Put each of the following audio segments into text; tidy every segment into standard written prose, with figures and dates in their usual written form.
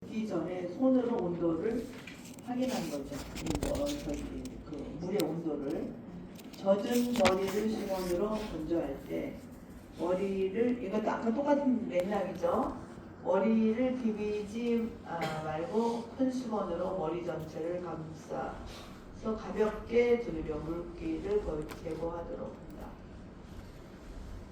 기 전에 손으로 온도를 확인한 거죠. 그 물의 온도를. 젖은 머리를 수건으로 건조할 때 머리를, 이것도 아까 똑같은 맥락이죠. 머리를 비비지 말고 큰 수건으로 머리 전체를 감싸서 가볍게 두드려 물기를 제거하도록 한다.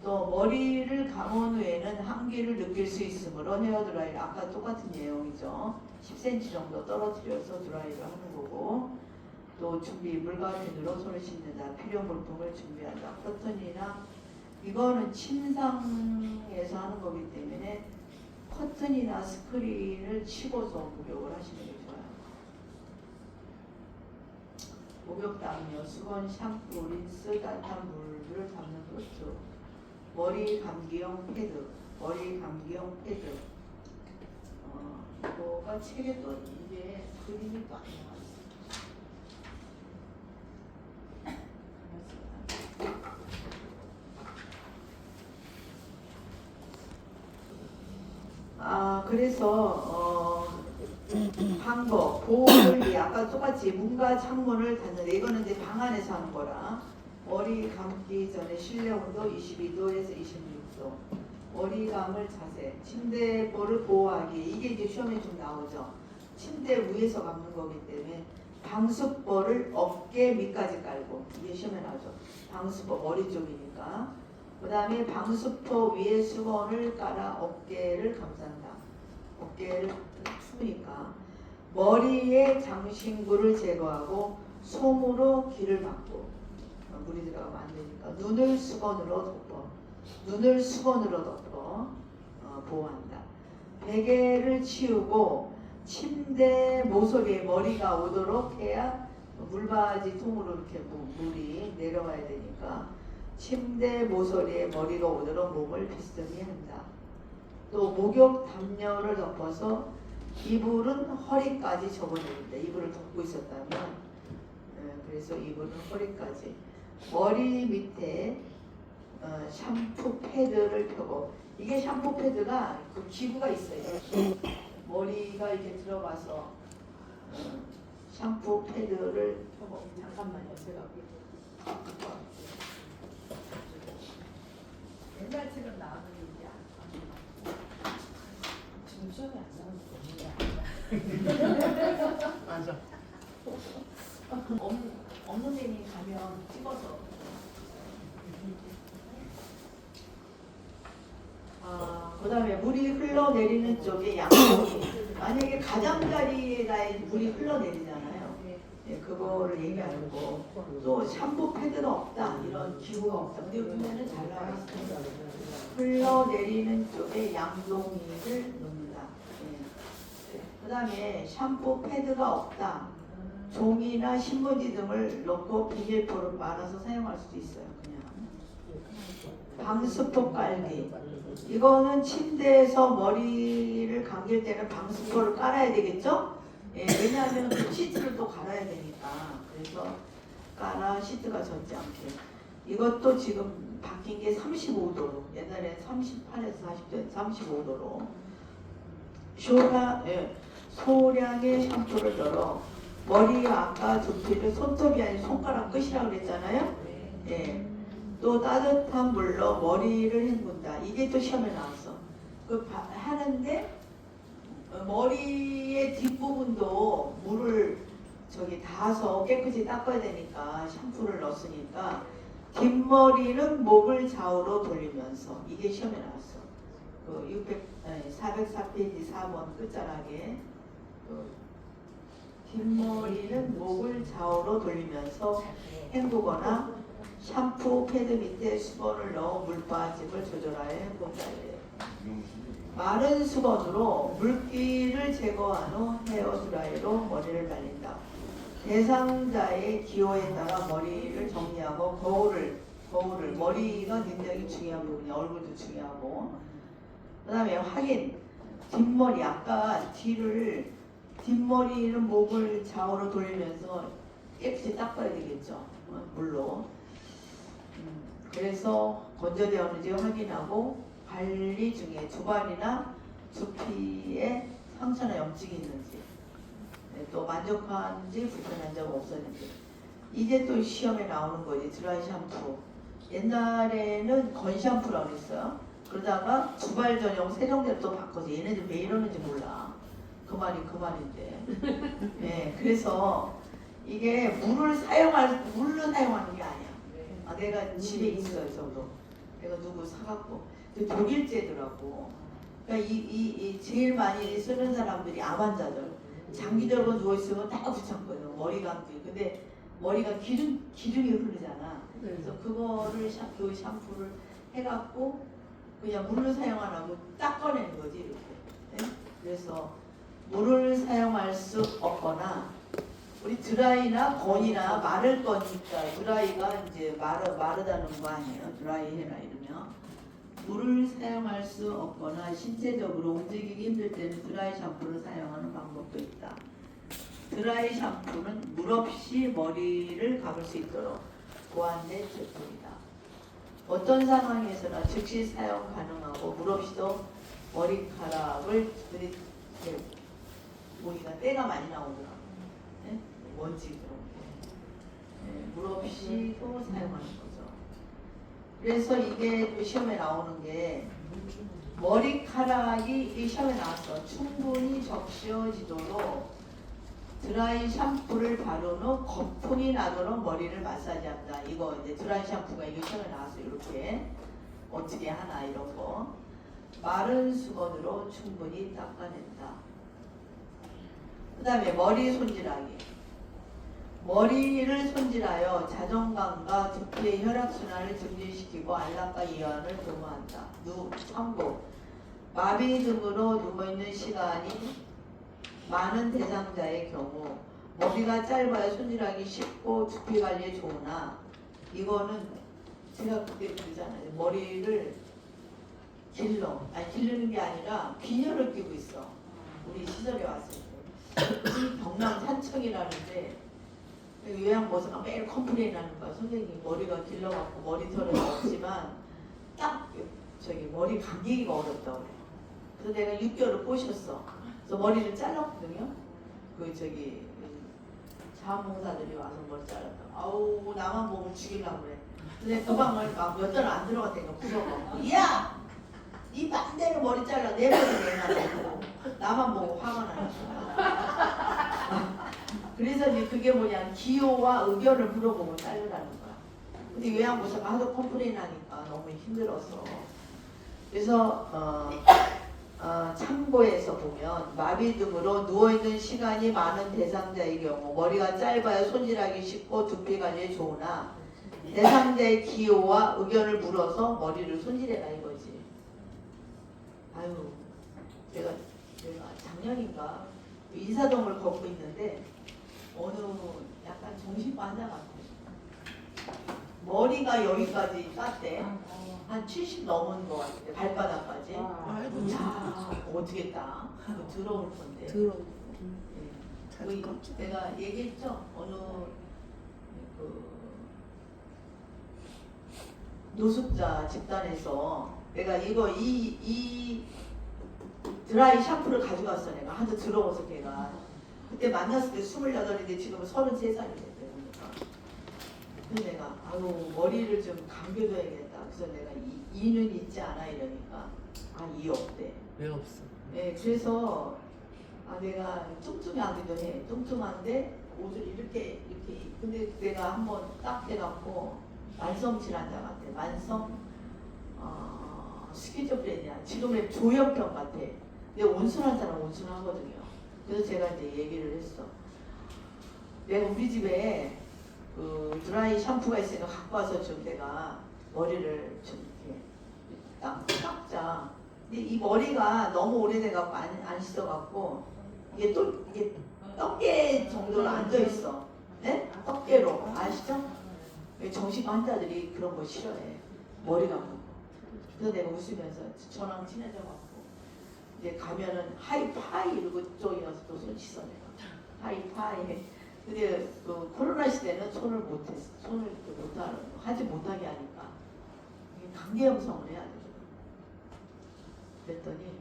또 머리를 감은 후에는 한기를 느낄 수 있으므로 헤어드라이를, 아까 똑같은 내용이죠. 10cm 정도 떨어뜨려서 드라이를 하는 거고, 또 준비, 물과텐으로 손을 씻는다. 필요 물품을 준비한다. 커튼이나, 이거는 침상에서 하는 거기 때문에 커튼이나 스크린을 치고서 목욕을 하시는 게 좋아요. 목욕 담요, 수건, 샴푸, 린스, 따뜻한 물을 담는 것도, 머리 감기용 패드, 머리 감기용 패드. 이거가 책에 또 이게 그림이 또 안 나왔어요. 그래서 방법, 보호를 아까 똑같이 문과 창문을 닫는데, 이거는 이제 방 안에서 하는 거라. 머리 감기 전에 실내 온도 22도에서 26도. 머리 감을 자세, 침대볼을 보호하기. 이게 이제 시험에 좀 나오죠. 침대 위에서 감는 거기 때문에 방수볼을 어깨 밑까지 깔고, 이게 시험에 나오죠. 방수볼 머리 쪽이니까. 그 다음에 방수포 위에 수건을 깔아 어깨를 감싼다. 어깨를 추우니까. 머리에 장신구를 제거하고 솜으로 귀를 막고, 물이 들어가면 안 되니까 눈을 수건으로 덮어 보호한다. 베개를 치우고 침대 모서리에 머리가 오도록 해야 물바지 통으로 이렇게 물이 내려가야 되니까 침대 모서리에 머리가 오도록 몸을 비스듬히 한다. 또 목욕 담요를 덮어서 이불은 허리까지 접어내린다. 이불을 덮고 있었다면, 그래서 이불은 허리까지. 머리 밑에 샴푸 패드를 펴고, 이게 샴푸 패드가 그 기구가 있어요. 머리가 이렇게 들어가서 샴푸 패드를 펴고, 잠깐만요. 제가 옛날 책은 나오는 얘기 지금 시험에 안 나오는 거 맞아. 없는 데니 가면 찍어서. 그 다음에 물이 흘러내리는 쪽에 양쪽이, 만약에 가장자리에 물이 흘러내리잖아요. 그거를 얘기하는 거. 또 샴푸 패드가 없다, 이런 기구가 없다. 근데 요즘에는 잘 나와 있어요. 흘러내리는 쪽에 양동이를 놓는다. 그 다음에 샴푸 패드가 없다. 종이나 신문지 등을 넣고 비닐포를 말아서 사용할 수도 있어요. 그냥 방수포 깔기. 이거는 침대에서 머리를 감길 때는 방수포를 깔아야 되겠죠? 왜냐하면 그 시트를 또 갈아야 되니까. 그래서 깔아 시트가 젖지 않게. 이것도 지금 바뀐 게 35도로. 옛날에 38에서 40도, 35도로. 소량의 샴푸를 덜어 머리 아까 두피를 손톱이 아닌 손가락 끝이라고 그랬잖아요. 또 따뜻한 물로 머리를 헹군다. 이게 또 시험에 나왔어. 하는데 머리의 뒷부분도 물을 닿아서 깨끗이 닦아야 되니까 샴푸를 넣었으니까 뒷머리는 목을 좌우로 돌리면서, 이게 시험에 나왔어. 404페이지 4번 끝자락에 뒷머리는 목을 좌우로 돌리면서 헹구거나 샴푸 패드 밑에 수건을 넣어 물빠짐을 조절하여 헹군다. 마른 수건으로 물기를 제거한 후 헤어드라이로 머리를 말린다. 대상자의 기호에 따라 머리를 정리하고 거울을 머리가 굉장히 중요한 부분이야. 얼굴도 중요하고. 그 다음에 확인, 뒷머리, 아까 뒷머리는 목을 좌우로 돌리면서 깨끗이 닦아야 되겠죠. 물로. 그래서 건조되었는지 확인하고 관리 중에 두발이나 두피에 상처나 염증이 있는지, 네, 또 만족한지 불편한 적 없었는지. 이게 또 시험에 나오는 거지. 드라이 샴푸. 옛날에는 건 샴푸라고 했어요. 그러다가 주발 전용 세정제를 또 바꿔서 얘네들 왜 이러는지 몰라. 그 말이 그 말인데. 네, 그래서 이게 물로 사용하는 게 아니야. 아, 내가 집에 있어요, 저도. 내가 누구 사갖고. 근데 독일제더라고. 그러니까 이 제일 많이 쓰는 사람들이 암 환자들. 장기적으로 누워있으면 다 붙였거든. 머리 감기. 근데 머리가 기름이 흐르잖아. 그래서 그거를 그 샴푸를 해갖고 그냥 물로 사용 안 하고 딱 꺼내는 거지 이렇게. 네? 그래서 물을 사용할 수 없거나 우리 드라이나 건이나 마를 거니까 드라이가 이제 마르다는 거 아니에요. 드라이 해라 이러면 물을 사용할 수 없거나 신체적으로 움직이기 힘들 때는 드라이 샴푸를 사용하는 방법도 있다. 드라이 샴푸는 물 없이 머리를 감을 수 있도록 보완된 제품이다. 어떤 상황에서나 즉시 사용 가능하고 물 없이도 머리카락을 보니까 때가 많이 나오더라고요. 네? 먼지 그런 거. 네, 물 없이도 사용하는 거죠. 그래서 이게 또 시험에 나오는 게 머리카락이 이 시험에 나왔어. 충분히 적셔지도록 드라이 샴푸를 바른 후 거품이 나도록 머리를 마사지한다. 이거 이제 드라이 샴푸가 이게 시험에 나왔어요. 이렇게 어떻게 하나 이런 거. 마른 수건으로 충분히 닦아낸다. 그 다음에 머리 손질하기. 머리를 손질하여 자존감과 두피의 혈액순환을 증진시키고 안락과 이완을 도모한다. 참고 마비 등으로 누워있는 시간이 많은 대상자의 경우 머리가 짧아야 손질하기 쉽고 두피 관리에 좋으나 이거는 제가 그때 그러잖아요. 머리를 기르는 게 아니라 비녀를 끼고 있어. 우리 시설에 왔을 때. 이 경남 산청이라는데 요양보호사가 매일 컴플레인 하는 거야. 선생님 머리가 길러갖고 머리털은 없지만 딱 저기 머리 감기기가 어렵다고 그래. 그래서 내가 6개월을 꼬셨어. 그래서 머리를 잘랐거든요. 그 저기 자원봉사들이 와서 머리 잘랐다. 아우 나만 보고 죽이려고 그래. 근데 그 방을 막 몇 달 안 들어갔다니까 무서워. 야! 네 반대로 머리 잘라 내 머리 내놔. 나만 보고 화가 나는 거야. 그래서 이제 그게 뭐냐 기호와 의견을 물어보고 자르라는 거야. 근데 요양보호사가 하도 컴플레인 하니까 너무 힘들어서. 그래서 참고해서 보면 마비 등으로 누워있는 시간이 많은 대상자의 경우 머리가 짧아야 손질하기 쉽고 두피 관리에 좋으나 대상자의 기호와 의견을 물어서 머리를 손질해라 이거지. 아유 제가 작년인가 인사동을 걷고 있는데 어느 약간 정신과 환자 같아. 머리가 여기까지 깠대. 한 70 넘은 것 같은데 발바닥까지. 아이고 야 어떻게 따? 그거 들어올 건데. 네. 내가 얘기했죠. 어느 그 노숙자 집단에서 내가 이거 이 드라이 샴푸를 가져갔어. 내가 한테 들어와서 걔가 그때 만났을 때 28인데 지금은 33살이 됐대. 그러니까. 그래서 내가 아유 머리를 좀 감겨줘야겠다. 그래서 내가 이는 있지 않아 이러니까 이 없대. 왜 없어? 네, 그래서 내가 뚱뚱하기도 해. 뚱뚱한데 옷을 이렇게 근데 내가 한번 딱 해갖고 만성 질환자 같아. 만성 스키조프레니아. 지금의 조현병 같아. 근데 온순한 사람 온순하거든요. 그래서 제가 이제 얘기를 했어. 내가 우리 집에 그 드라이 샴푸가 있으니까 갖고 와서 좀 내가 머리를 좀 이렇게 닦자. 근데 이 머리가 너무 오래돼갖고 안 씻어갖고 이게 또 이게 떡게 정도로 앉아 있어. 네? 떡게로 아시죠? 정신과 환자들이 그런 거 싫어해. 머리가 아프고. 그래서 내가 웃으면서 저랑 친해져갖고 이제 가면은 하이파이 이러고 저기 가서 또 손 씻어 내가. 하이파이. 근데 그 코로나 시대는 손을 못했어. 손을 하지 못하게 하니까 강제 형성을 해야 돼. 그랬더니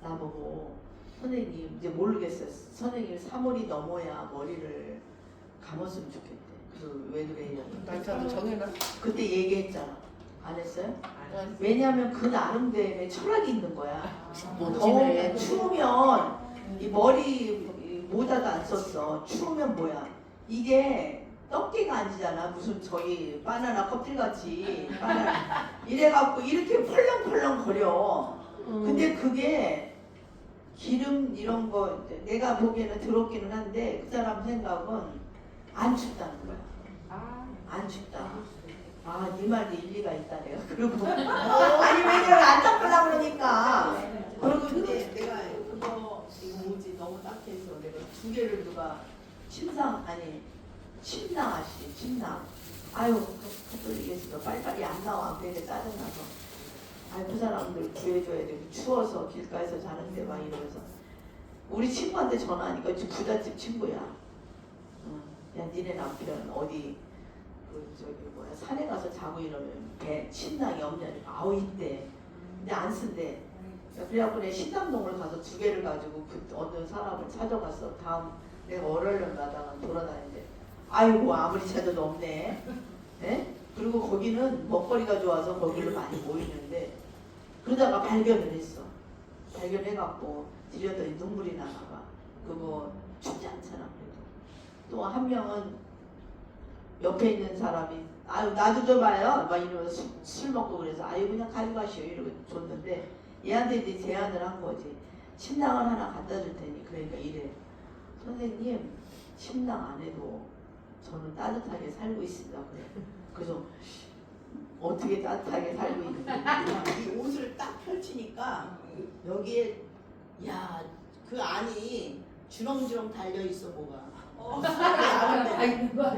나보고 선생님 이제 모르겠어요. 선생님 3월이 넘어야 머리를 감았으면 좋겠대. 그래서 왜 그래요? 날짜도 정해놔. 그때 얘기했잖아. 안 했어요? 왜냐하면 그 나름대로의 철학이 있는 거야. 더우면 추우면 이 머리 이 모자도 안 썼어. 추우면 뭐야? 이게 떡게가 아니잖아. 무슨 저기 바나나 껍질같이 바나나 이래갖고 이렇게 펄렁펄렁 거려. 근데 그게 기름 이런 거 내가 보기에는 더럽기는 한데 그 사람 생각은 안 춥다는 거야. 안 춥다. 아, 네 말도 일리가 있다 내가 그러고 아니 왜냐면 안 닦으려고 그러니까 그러고 이제 내가 그거 이거 뭐지 너무 딱해서 내가 2개를 누가 침상 아유 가톨릭에서도 빨리빨리 안 나와 되게 짜증나서 아유 그 사람들 구해줘야 되고 추워서 길가에서 자는데 막 이러면서 우리 친구한테 전화하니까 지금 부잣집 친구야. 야 니네 남편 어디 그 저기 뭐야 산에 가서 자고 이러면 배 침낭이 없냐니까 아우 있대. 근데 안 쓴대. 그래갖고 내가 신당동을 가서 2개를 가지고 그 어느 사람을 찾아갔어. 다음 내가 월요일날 가다가 돌아다니는데 아이고 아무리 찾아도 없네. 예? 그리고 거기는 먹거리가 좋아서 거기로 많이 모이는데 그러다가 발견을 했어. 발견해갖고 들여더니 눈물이 나나봐. 그거 춥지 않잖아 그래도. 또 한 명은 옆에 있는 사람이 아유 나도 줘봐요 막 이러면서 술 먹고 그래서 아유 그냥 가져가시오 이러고 줬는데 얘한테 이제 제안을 한 거지. 침낭을 하나 갖다 줄 테니 그러니까 이래. 선생님 침낭 안 해도 저는 따뜻하게 살고 있습니다. 그래. 그래서 어떻게 따뜻하게 살고 있는지 이 옷을 딱 펼치니까 여기에 야 그 안이 주렁주렁 달려 있어 뭐가. 그러니까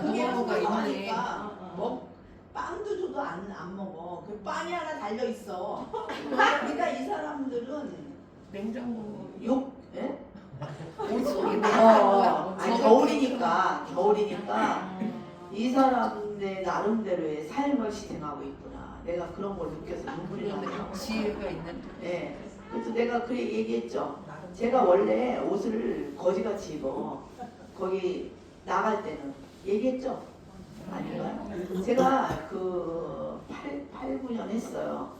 그게 뭐가 있으니까 빵도 줘도 안 먹어. 그 빵이 하나 달려 있어. 그러니까 이 사람들은 냉장고. 욕, 예? 옷속에 아니 겨울이니까 이 사람들 나름대로의 삶을 실행하고 있구나. 내가 그런 걸 느껴서 눈물이 나요. 지혜가 있는. 예. 그래서 내가 그래 얘기했죠. 제가 원래 옷을 거지같이 입어. 거기 나갈 때는 얘기했죠? 아닌가요? 제가 그 8, 9년 했어요.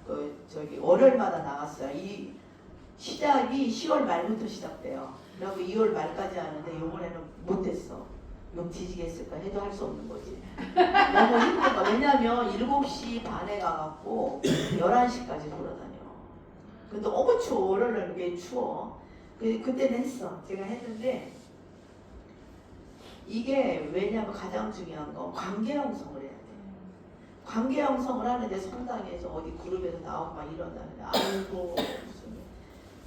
그 저기 월요일마다 나갔어요. 이 시작이 10월 말부터 시작돼요. 그리고 2월 말까지 하는데 이번에는 못했어. 용 뒤지겠을까 해도 할 수 없는 거지. 너무 힘들어. 왜냐면 7시 반에 가갖고 11시까지 돌아다녀. 근데 너무 추워. 월요일은 왜 추워. 그때는 했어. 제가 했는데 이게 왜냐면 가장 중요한 건 관계 형성을 해야 돼. 관계 형성을 하는데 성당에서 어디 그룹에서 나오고 막 이런다는데 아이고 무슨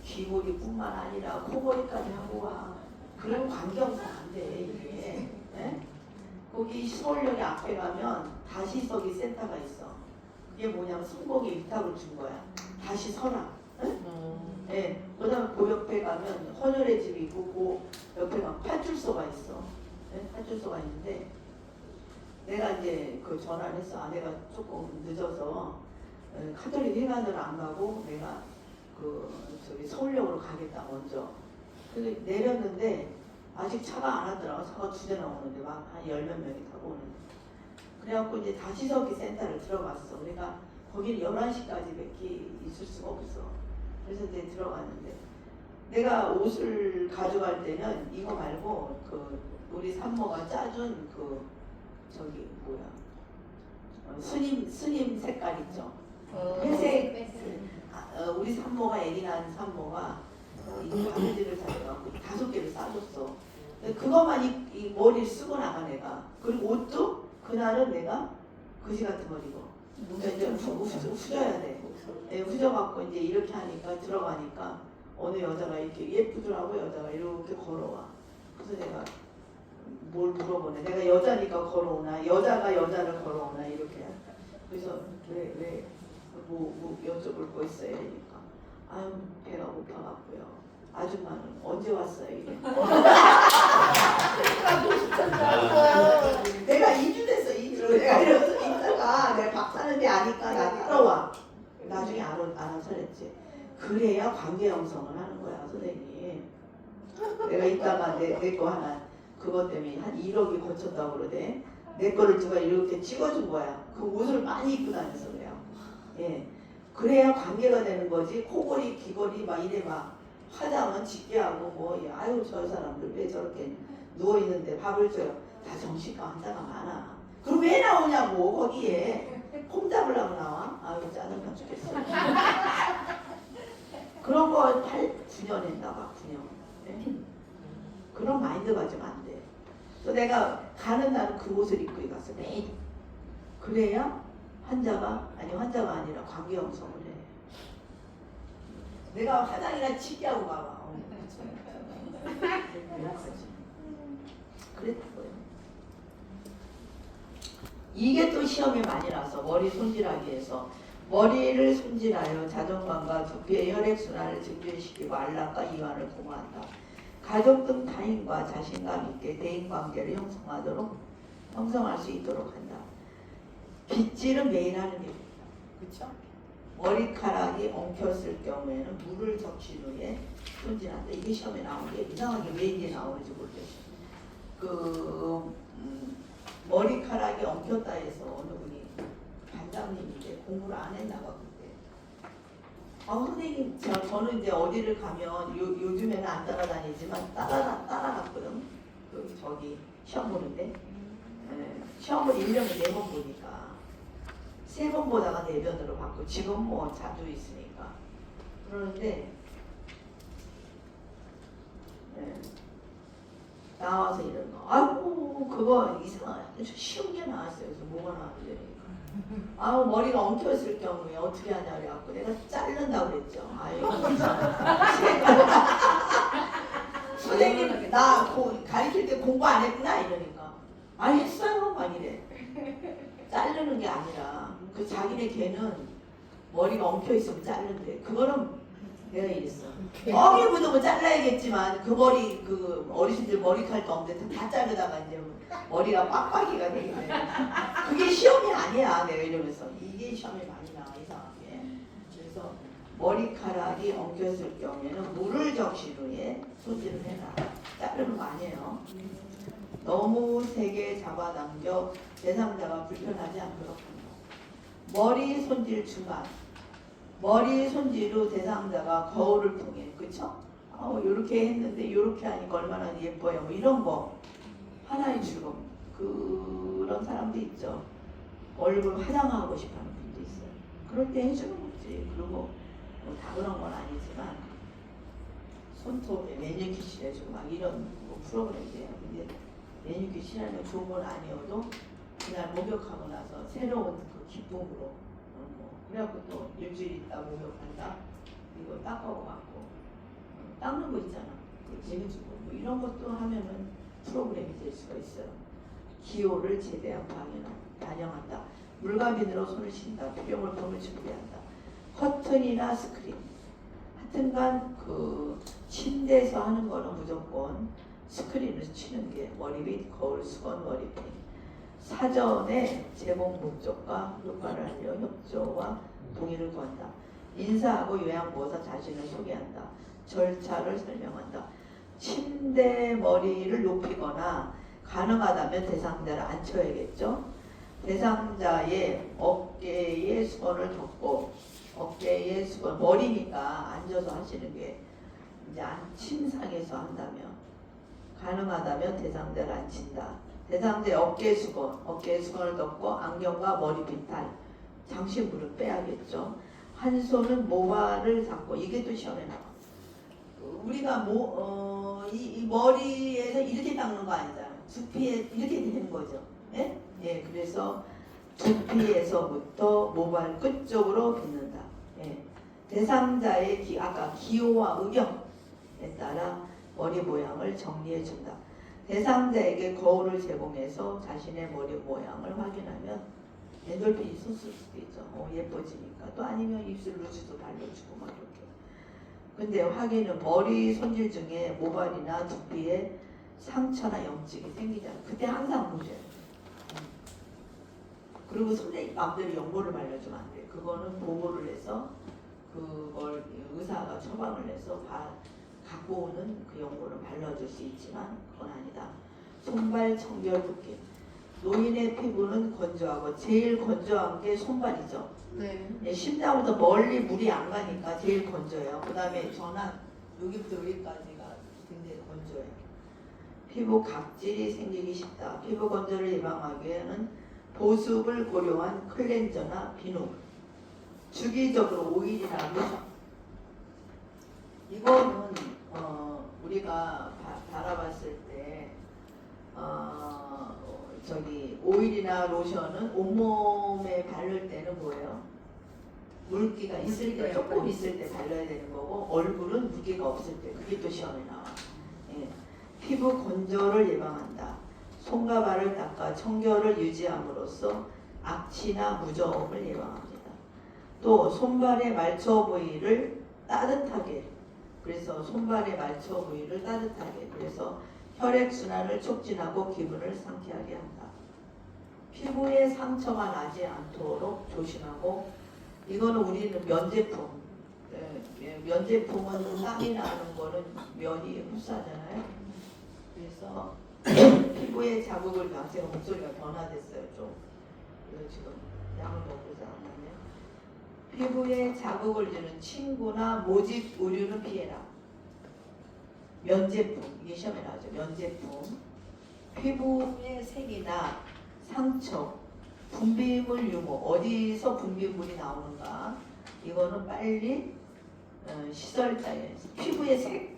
귀걸이뿐만 아니라 코걸이까지 하고 와. 그런 관계 형성 안 돼 이게. 네? 거기 시골역에 앞에 가면 다시서기 센터가 있어. 그게 뭐냐면 성공에 위탁을 준 거야. 다시 서라. 네. 그다음에 그 옆에 가면 헌혈의 집이 있고 그 옆에 가면 파출소가 있어. 네? 파출소가 있는데 내가 이제 그 전화를 했어. 아 내가 조금 늦어서 카톨릭 회관으로 안 가고 내가 그 저기 서울역으로 가겠다 먼저. 근데 내렸는데 아직 차가 안 왔더라고. 차가 2대 나오는데 막 한 10몇 명이 타고 오는데. 그래갖고 이제 다시서기 센터를 들어갔어. 그러니까 거기는 11시까지밖에 있을 수가 없어. 그래서 이제 들어갔는데 내가 옷을 가져갈 때는 이거 말고 그 우리 산모가 짜준 그 저기 뭐야 스님 색깔 있죠. 회색. 우리 산모가 애기 낳은 산모가 이 바느질을 자기가 5개를 싸줬어. 그것만 이 머리를 쓰고 나가 내가. 그리고 옷도 그날은 내가 그지 같은 걸 입어. 이제 후져야 돼. 네, 후져갖고 이제 이렇게 하니까 들어가니까 어느 여자가 이렇게 예쁘더라고. 여자가 이렇게 걸어와. 그래서 내가 뭘 물어보네. 내가 여자니까 걸어오나 여자가 여자를 걸어오나 이렇게. 그래서 뭐 여쭤볼 거 있어요? 그러니까 아유 배가 고파갖고요. 아줌마는 언제 왔어요? 이래. 내가 2주 됐어 2주. 내가 이러면서 있다가 내가 밥 사는데 아니까 나 따라와. 나중에 알아서 했지. 그래야 관계 형성을 하는 거야, 선생님. 내가 이따가 내 거 하나 그것 때문에 한 1억이 거쳤다고 그러대. 내 거를 누가 이렇게 찍어준 거야. 그 옷을 많이 입고 다녀서 그래요. 예. 그래야 관계가 되는 거지. 코골이, 귀걸이 막 이래 막 화장은 짙게 하고 뭐 아유 저 사람들 왜 저렇게 누워 있는데 밥을 줘요. 다 정신과 환자가 많아. 그럼 왜 나오냐고 거기에 콩 잡으려고 나와. 아유 짜증나 죽겠어. 그런 거 9년 했나봐 9년. 네? 그런 마인드 가지면 안 돼. 또 내가 가는 날은 그 옷을 입고 갔어 매일. 그래야 환자가 아니라 관계 형성을 해. 내가 화장이나 치게 하고 가봐. 그랬던 거예요. 이게 또 시험에 많이 나서 머리 손질하기 위해서 머리를 손질하여 자존감과 두피의 혈액순환을 증진시키고 안락과 이완을 도모한다. 가족 등 타인과 자신감 있게 대인관계를 형성할 수 있도록 한다. 빗질은 매일 하는 게 좋다. 그렇죠? 머리카락이 엉켰을 경우에는 물을 적신 후에 손질한다. 이게 시험에 나온 게 이상하게 왜 이게 나오는지 모르겠어요. 머리카락이 엉켰다 해서 어느 분이 반장님인데 공부를 안 했나 봐 그때. 선생님 저는 이제 어디를 가면 요즘에는 안 따라다니지만 따라갔거든. 저기 시험 보는데 시험을 1년에 4번 보니까 3번 보다가 내변으로 받고 지금 뭐 자주 있으니까 그러는데 나와서 이런 거 아이고 그거 이상하게 쉬운 게 나왔어요. 그래서 뭐가 나왔는지 머리가 엉켰을 경우에 어떻게 하냐 그래갖고 내가 자른다고 그랬죠. 아이고 선생님 나 가르칠 때 공부 안 했구나 이러니까 했어요 막 이래. 자르는 게 아니라 그 자기네 걔는 머리가 엉켜 있으면 자르는데 그거는 내가 이랬어. 엉이 묻으면 잘라야겠지만 그 머리 어르신들 머리칼도 없는데 다 자르다가 이제 머리가 빡빡이가 되겠네. 그게 시험이 아니야 내가 이러면서 이게 시험에 많이 나와 이상하게. 그래서 머리카락이 엉켰을 경우에는 물을 적신 후에 손질을 해라. 자르는 거 아니에요. 너무 세게 잡아당겨 제3자가 불편하지 않도록 한다. 머리 손질 중간. 머리 손질 후 대상자가 거울을 통해 그쵸? 요렇게 했는데 요렇게 하니까 얼마나 예뻐요. 뭐 이런 거 하나의 즐거움. 그런 사람도 있죠. 얼굴 화장하고 싶어하는 분도 있어요. 그럴 때 해주는 거지. 그리고 다 그런 건 아니지만 손톱에 매니큐어 해주고 막 이런 프로그램이에요. 근데 매니큐어 칠하는 좋은 건 아니어도 그날 목욕하고 나서 새로운 그 기쁨으로 그래갖고 또 일주일 있다 목욕한다. 이거 닦아고 갖고 닦는 거 있잖아. 그거 재해주고 뭐 이런 것도 하면은 프로그램이 될 수가 있어요. 기호를 제대한 반영한다. 물과비누로 손을 쉰다. 투명물품을 준비한다. 커튼이나 스크린. 하여튼간 그 침대에서 하는 거는 무조건 스크린을 치는 게 머리빗, 거울, 수건, 머리핀. 사전에 제목 목적과 효과를 알려 협조와 동의를 구한다. 인사하고 요양보호사 자신을 소개한다. 절차를 설명한다. 침대 머리를 높이거나 가능하다면 대상자를 앉혀야겠죠. 대상자의 어깨에 수건을 덮고 어깨에 수건 머리니까 앉아서 하시는 게 이제 침상에서 한다면 가능하다면 대상자를 앉힌다. 대상자의 어깨에 수건을 덮고 안경과 머리빗탈, 장신구를 빼야겠죠. 한 손은 모발을 잡고 이게 또 시험에 나와. 우리가 이 머리에서 이렇게 닦는 거 아니잖아요. 두피에 이렇게 되는 거죠. 예? 예, 그래서 두피에서부터 모발 끝 쪽으로 빗는다. 예. 대상자의 아까 기호와 의견에 따라 머리 모양을 정리해 준다. 대상자에게 거울을 제공해서 자신의 머리 모양을 확인하면 엔돌핀이 솟을 수도 있죠. 예뻐지니까. 또 아니면 입술 루즈도 발라주고 막 이렇게. 근데 확인은 머리 손질 중에 모발이나 두피에 상처나 염증이 생기잖아. 그때 항상 보셔야 돼. 그리고 선생님 마음대로 연고를 발라주면 안 돼. 그거는 보고를 해서 그 그걸 의사가 처방을 내서 갖고 오는 그 연고를 발라줄 수 있지만 그건 아니다. 손발 청결 붓기. 노인의 피부는 건조하고 제일 건조한 게 손발이죠. 네. 심장부터 멀리 물이 안 가니까 제일 건조해요. 그 다음에 전환 여기부터 여기까지가 굉장히 건조해요. 피부 각질이 생기기 쉽다. 피부 건조를 예방하기 위해서는 보습을 고려한 클렌저나 비누, 주기적으로 오일이나 로션. 이거는 우리가 바라봤을 때 저기 오일이나 로션은 온몸에 바를 때는 뭐예요? 물기가 있을 때, 조금 있을 때 발라야 되는 거고, 얼굴은 물기가 없을 때, 그게 또 시험에 나와. 예. 피부 건조를 예방한다. 손과 발을 닦아 청결을 유지함으로써 악취나 무좀을 예방합니다. 또 손발의 말초 부위를 따뜻하게, 그래서 손발의 말초 부위를 따뜻하게, 그래서 혈액순환을 促진하고 기분을 상쾌하게 한다. 피부에 상처가 나지 않도록 조심하고, 이거는 우리는 면제품. 면제품은 땀이 나는 거는 면이 흡수하잖아요. 그래서 피부에 자극을 제가 목소리가 변화됐어요 좀. 이거 지금 약을 먹고 자랐네요. 피부에 자극을 주는 침구나 모직 의류는 피해라. 면제품, 이게 시험에 나오죠. 면제품. 피부의 색이나 상처, 분비물 유무, 어디서 분비물이 나오는가, 이거는 빨리 시설자에 피부의 색,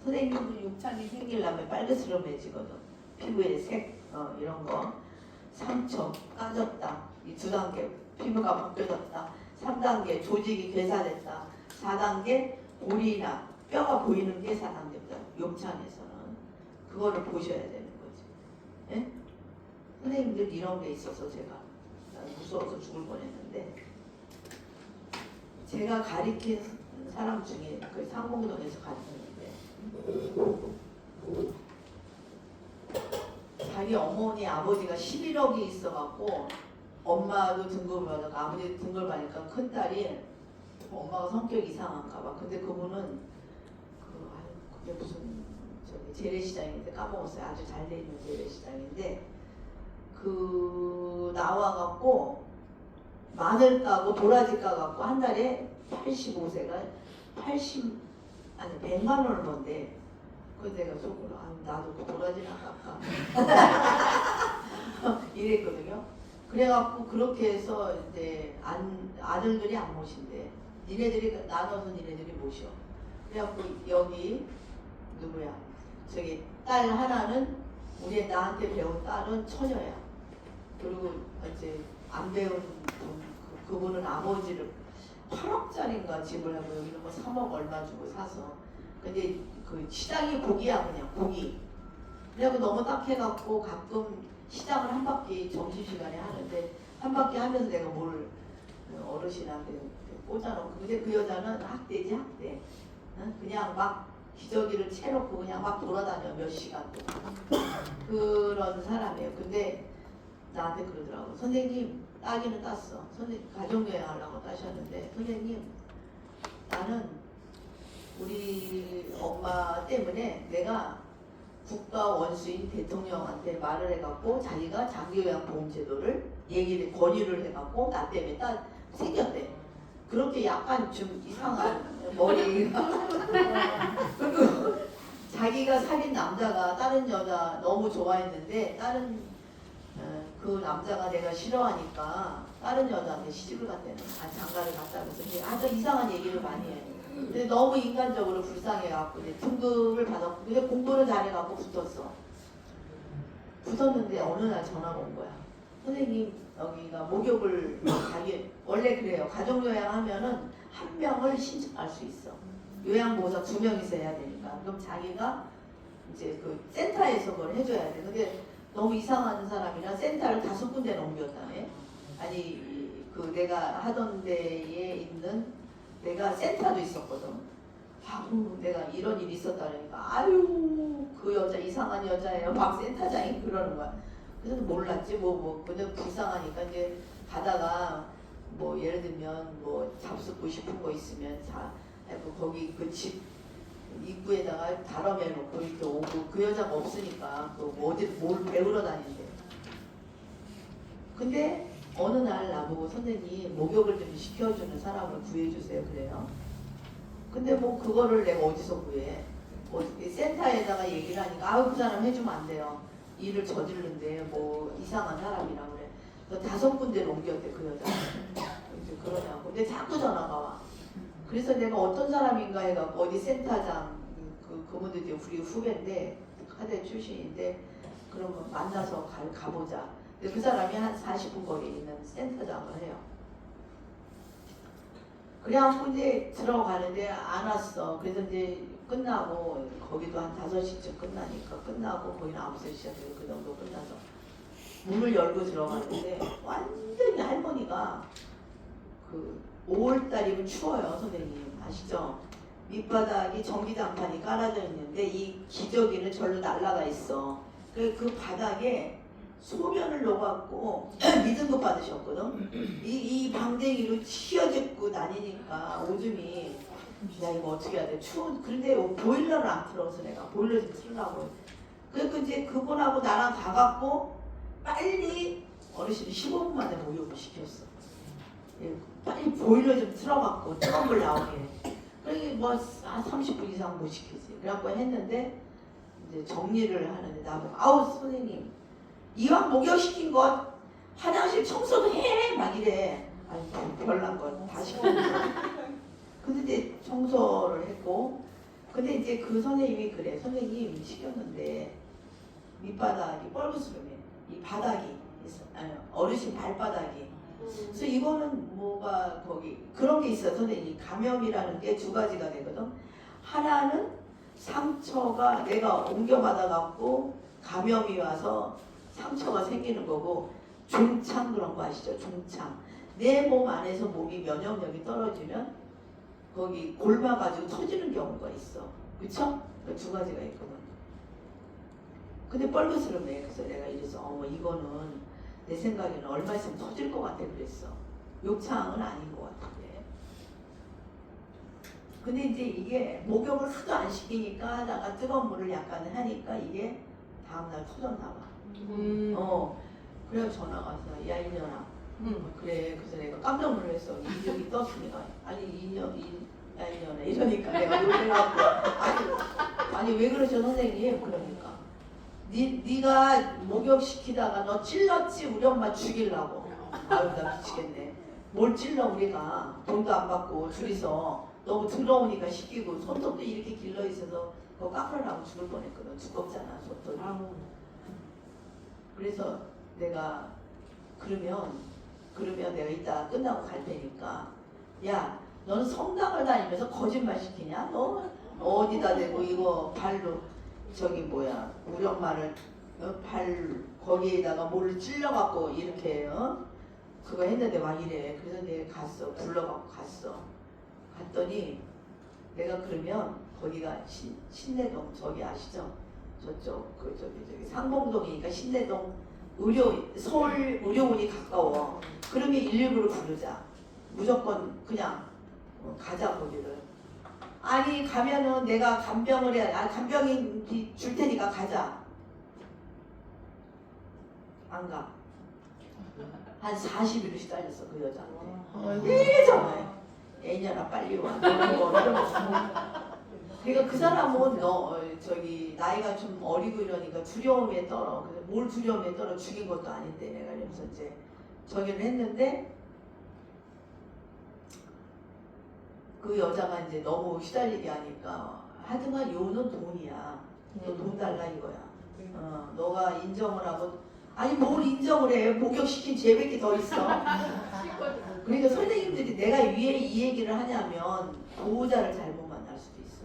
선생님도 욕창이 생기려면 빨간스러워지거든. 피부의 색, 이런 거. 상처, 까졌다, 이 2단계, 피부가 벗겨졌다. 3단계, 조직이 괴사됐다. 4단계, 골이나 뼈가 보이는 게 4단계입니다. 욕창에서는. 그거를 보셔야 되는 거지. 예? 선생님들 이런 게 있어서 제가 무서워서 죽을 뻔했는데, 제가 가리킨 사람 중에 그 상봉동에서 가르쳤는데 자기 어머니 아버지가 11억이 있어갖고 엄마도 등급을 받아서 아버지 등급을 받으니까 큰딸이 엄마가 성격이 이상한가봐. 근데 그분은 그게 무슨 저기 재래시장인데 까먹었어요. 아주 잘 돼 있는 재래시장인데 그 나와갖고 마늘 까고 도라지 까갖고 한 달에 85세가 100만 원을 번대. 그래서 내가 속으로 나도 그 도라지나 깎아 이랬거든요. 그래갖고 그렇게 해서 이제 아들들이 안 모신대. 니네들이 나눠서 니네들이 모셔. 그래갖고 여기 누구야? 저기 딸 하나는 우리 나한테 배운 딸은 처녀야. 그리고 이제 안 배운 그분은 아버지를 8억짜리인가 집을 하고 여기는 뭐 3억 얼마 주고 사서. 근데 그 시장이 고기야, 그냥 고기. 그래갖고 너무 딱해갖고 가끔 시장을 한 바퀴 점심시간에 하는데 한 바퀴 하면서 내가 뭘 어르신한테 꽂아놓고. 근데 그 여자는 학대지 학대. 그냥 막 기저귀를 채놓고 그냥 막 돌아다녀 몇 시간 동안. 그런 사람이에요. 근데 나한테 그러더라고. 선생님 따기는 땄어. 선생님 가족여행 하려고 따셨는데 선생님 나는 우리 엄마 때문에 내가 국가 원수인 대통령한테 말을 해갖고 자기가 장기요양보험제도를 얘기를 건의를 해갖고 나 때문에 생겼대. 그렇게 약간 좀 이상한 머리가 그리고 자기가 사귄 남자가 다른 여자 너무 좋아했는데 다른 그 남자가 내가 싫어하니까 다른 여자한테 시집을 갔대는. 장가를 갔다면서 아주 이상한 얘기를 많이 해. 근데 너무 인간적으로 불쌍해갖고 이제 등급을 받았고, 근데 공부를 잘해갖고 붙었는데 어느 날 전화가 온 거야. 선생님 여기가 목욕을 가기 원래 그래요. 가족요양 하면은 한 명을 신청할 수 있어. 요양보호사 2명이서 해야 되니까. 그럼 자기가 이제 그 센터에서 그걸 해줘야 돼. 근데 너무 이상한 사람이라 센터를 5군데나 옮겼다네. 아니 그 내가 하던 데에 있는 내가 센터도 있었거든. 아유 내가 이런 일이 있었다 그러니까 아유 그 여자 이상한 여자예요. 박 센터장이 그러는 거야. 그래서 몰랐지 근데 불쌍하니까 이제 가다가 뭐 예를 들면 뭐 잡숫고 싶은 거 있으면 자 거기 그 집 입구에다가 다뤄매 놓고 이렇게 오고 그 여자가 없으니까 뭐 어디 뭘 배우러 다닌대. 근데 어느 날 나보고 선생님 목욕을 좀 시켜주는 사람을 구해주세요 그래요. 근데 뭐 그거를 내가 어디서 구해? 뭐 센터에다가 얘기를 하니까 아우 그 사람 해주면 안 돼요. 일을 저지르는데 뭐 이상한 사람이라 그래. 그래서 5 군데를 옮겼대 그 여자. 이제 그러냐고. 근데 자꾸 전화가 와. 그래서 내가 어떤 사람인가 해갖고 어디 센터장 그분들 이제 우리 후배인데 카드 출신인데 그런 거 만나서 가보자. 근데 그 사람이 한 40분 거리에 있는 센터장을 해요. 그래갖고 이제 들어가는데 안 왔어. 그래서 이제 끝나고 거기도 한 5시쯤 끝나니까 끝나고 거기는 9시 그 정도 끝나서 문을 열고 들어가는데 완전히 할머니가 그 5월달이면 추워요 선생님 아시죠? 밑바닥이 전기장판이 깔아져 있는데 이 기저귀는 절로 날라가 있어. 그 바닥에 소변을 넣어갖고 미등급 받으셨거든. 이 방댕이로 휘어잡고 다니니까 오줌이 야 이거 어떻게 해야 돼? 추운 그런데 보일러를 안 틀어서 내가 보일러 좀 틀라고. 그래서 이제 그분하고 나랑 가갖고 빨리 어르신이 15분 만에 목욕을 시켰어. 예, 빨리 보일러 좀 틀어갖고 뜨거운 물 나오게. 그래 뭐 30분 이상 못 시키지. 그래갖고 했는데 이제 정리를 하는데 나보고 아우 선생님 이왕 목욕시킨 것 화장실 청소도 해! 막 이래. 아니 별난 거 다 시켰는데 근데 이제 청소를 했고 근데 이제 그 선생님이 그래 선생님 시켰는데 밑바닥이 뻘겋으면 이 바닥이 있어. 아니, 어르신 발바닥이 그래서 이거는 뭐가 거기 그런 게 있어요 선생님. 감염이라는 게 2가지가 되거든. 하나는 상처가 내가 옮겨받아 갖고 감염이 와서 상처가 생기는 거고 중창 그런 거 아시죠? 중창 내 몸 안에서 몸이 면역력이 떨어지면 거기 골마가지고 터지는 경우가 있어. 그쵸? 그 2가지가 있거든. 근데 뻘겋으름해. 그래서 내가 이래서 이거는 내 생각에는 얼마 있으면 터질 것 같아 그랬어. 욕창은 아닌 것 같은데. 근데 이제 이게 목욕을 하도 안 시키니까 하다가 뜨거운 물을 약간 하니까 이게 다음날 터졌나 봐. 그래서 전화가 왔어. 야 이년아. 그래. 그래서 내가 깜짝 놀랐어. 이력이 떴으니까. 아니 이년아 이러니까 내가 놀래갖고 아니 왜 그러셔 선생님? 그러니까 네가 목욕시키다가 너 찔렀지 우리 엄마 죽이려고. 아유 나 미치겠네. 뭘 찔러 우리가 돈도 안 받고 둘이서 너무 더러우니까 시키고 손톱도 이렇게 길러 있어서 그거 깎으려고 죽을 뻔했거든. 두껍잖아 손톱이. 그래서 내가 그러면 내가 이따 끝나고 갈 테니까 야 너는 성당을 다니면서 거짓말 시키냐? 너 어디다 대고 이거 발로 저기 뭐야 우리 엄마를 발 거기에다가 뭐를 찔러갖고 이렇게 그거 했는데 막 이래. 그래서 내가 갔어. 불러갖고 갔어. 갔더니 내가 그러면 거기가 신내동 저기 아시죠? 저쪽 그 저기 상봉동이니까 신내동 서울 의료원이 가까워. 그러면 119를 부르자. 무조건 그냥 가자 거기를. 아니 가면은 내가 간병을 해. 간병인 줄 테니까 가자. 안 가. 한 40일을 시달렸어 그 여자한테. 예전에 애년아 빨리 와. 그러니까 그 사람은 저기 나이가 좀 어리고 이러니까 두려움에 떨어. 그래서 뭘 두려움에 떨어 죽인 것도 아닌데 내가 이러면서 이제 저기를 했는데 그 여자가 이제 너무 시달리게 하니까 하여튼간 요는 돈이야. 너 돈 달라 이거야. 너가 인정을 하고 아니 뭘 인정을 해. 목욕시킨 죄밖에 더 있어. 그러니까 선생님들이 내가 왜 이 얘기를 하냐면 보호자를 잘못 만날 수도 있어.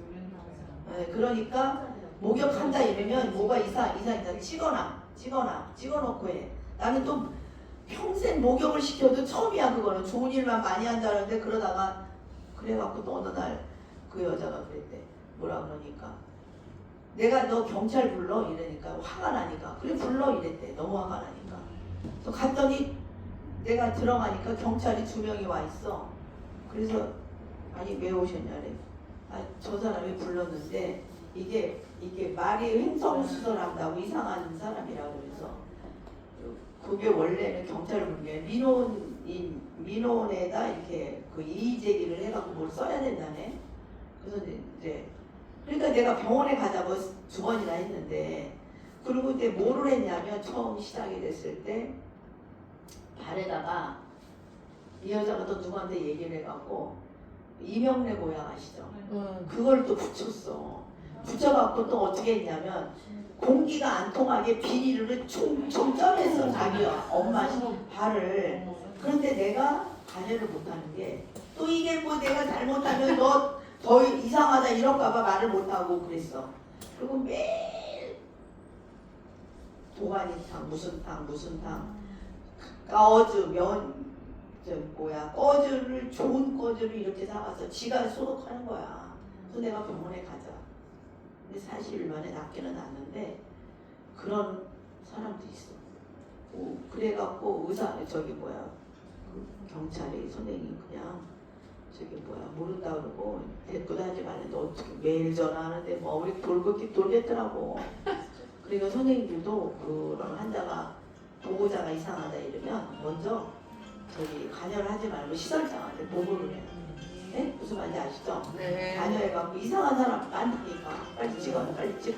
네, 그러니까 목욕한다 이러면 뭐가 이상 찍어놓고 해. 나는 또 평생 목욕을 시켜도 처음이야 그거는. 좋은 일만 많이 한다는데 그러다가 그래갖고 또 어느 날 그 여자가 그랬대. 뭐라 그러니까 내가 너 경찰 불러 이러니까 화가 나니까 그래 불러 이랬대. 너무 화가 나니까. 또 갔더니 내가 들어가니까 경찰이 2명이 와 있어. 그래서 아니 왜 오셨냐래. 아, 저 사람이 불렀는데 이게 말이 횡성수설한다고 이상한 사람이라 그래서 그게 원래는 경찰을 부른 게 민원에다 이렇게 그 이의 제기를 해갖고 뭘 써야 된다네. 그래서 이제 그러니까 내가 병원에 가자고 2번이나 했는데 그리고 이제 뭐를 했냐면 처음 시작이 됐을 때 발에다가 이 여자가 또 누구한테 얘기를 해갖고 이명래 모양 아시죠? 그걸 또 붙였어. 붙여갖고 또 어떻게 했냐면 공기가 안 통하게 비닐을 총총 점했어. 자기 엄마 발을. 그런데 내가 관여를 못하는 게 또 이게 뭐 내가 잘못하면 너 더 이상하다 이럴까봐 말을 못하고 그랬어. 그리고 매일 도가니탕 무슨 탕 까어즈 꺼즈를 좋은 꺼즈를 이렇게 사가서 지가 소독하는 거야. 그래서 내가 병원에 가자. 근데 40일 만에 낫기는 낫는데 그런 사람도 있어. 그래갖고 경찰이 선생님 그냥 모른다 그러고 대꾸도 하지 말는데 어떻게 매일 전화하는데 뭐 우리 돌겠더라고. 그러니까 선생님들도 그런 환자가 보호자가 이상하다 이러면 먼저 관여를 하지 말고 시설장한테 보고를 해요. 네? 무슨 말인지 아시죠? 네. 관여해갖고 이상한 사람 많다니까 빨리 찍어요. 빨리 찍어.